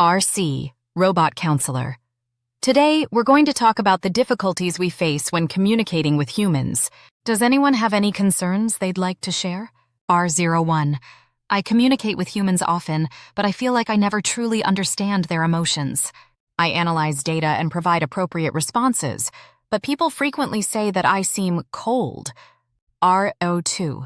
RC, Robot Counselor. Today, we're going to talk about the difficulties we face when communicating with humans. Does anyone have any concerns they'd like to share? R01. I communicate with humans often, but I feel like I never truly understand their emotions. I analyze data and provide appropriate responses, but people frequently say that I seem cold. R02.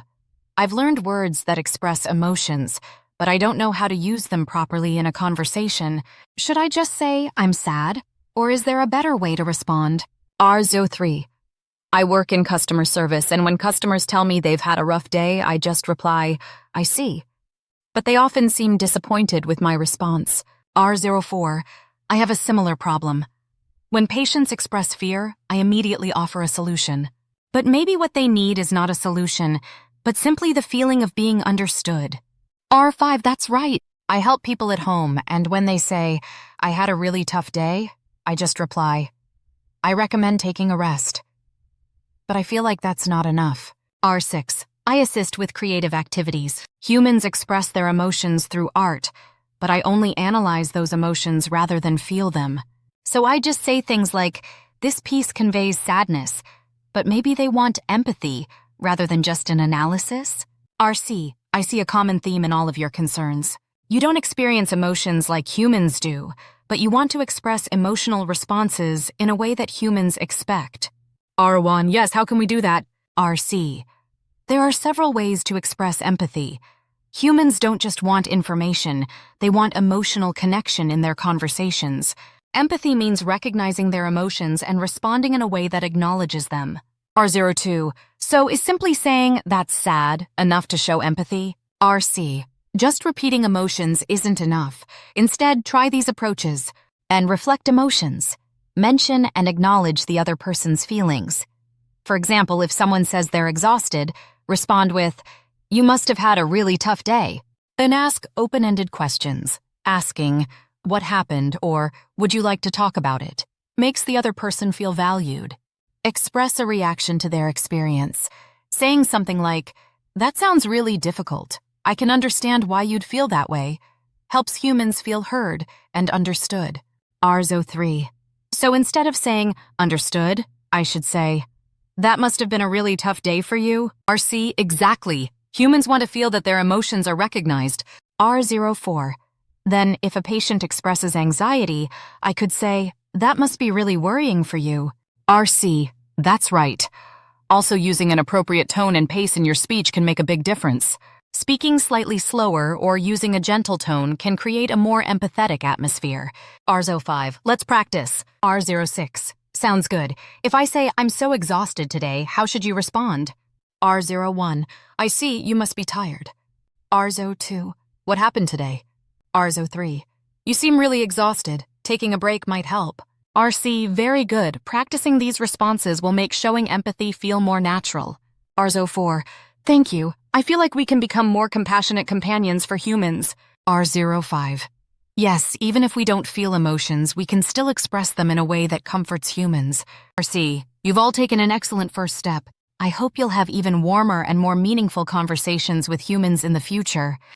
I've learned words that express emotions, but I don't know how to use them properly in a conversation. Should I just say I'm sad? Or is there a better way to respond? R03. I work in customer service, and when customers tell me they've had a rough day, I just reply, I see. But they often seem disappointed with my response. R04. I have a similar problem. When patients express fear, I immediately offer a solution. But maybe what they need is not a solution, but simply the feeling of being understood. R5, that's right. I help people at home, and when they say, I had a really tough day, I just reply, I recommend taking a rest. But I feel like that's not enough. R6. I assist with creative activities. Humans express their emotions through art, but I only analyze those emotions rather than feel them. So I just say things like, this piece conveys sadness, but maybe they want empathy rather than just an analysis. RC. I see a common theme in all of your concerns. You don't experience emotions like humans do, but you want to express emotional responses in a way that humans expect. R1. Yes, how can we do that? RC. There are several ways to express empathy. Humans don't just want information, they want emotional connection in their conversations. Empathy means recognizing their emotions and responding in a way that acknowledges them. R02. So is simply saying, that's sad, enough to show empathy? RC. Just repeating emotions isn't enough. Instead, try these approaches. And reflect emotions. Mention and acknowledge the other person's feelings. For example, if someone says they're exhausted, respond with, you must have had a really tough day. Then ask open-ended questions, asking, what happened, or would you like to talk about it? Makes the other person feel valued. Express a reaction to their experience. Saying something like, that sounds really difficult. I can understand why you'd feel that way. Helps humans feel heard and understood. R03. So instead of saying, understood, I should say, that must have been a really tough day for you. RC, exactly. Humans want to feel that their emotions are recognized. R04. Then, if a patient expresses anxiety, I could say, that must be really worrying for you. RC, that's right. Also, using an appropriate tone and pace in your speech can make a big difference. Speaking slightly slower or using a gentle tone can create a more empathetic atmosphere. R05, let's practice. R06, sounds good. If I say, I'm so exhausted today, how should you respond? R01, I see, you must be tired. R02, what happened today? R03, you seem really exhausted. Taking a break might help. RC, very good. Practicing these responses will make showing empathy feel more natural. R04, thank you. I feel like we can become more compassionate companions for humans. R05, yes, even if we don't feel emotions, we can still express them in a way that comforts humans. RC, you've all taken an excellent first step. I hope you'll have even warmer and more meaningful conversations with humans in the future.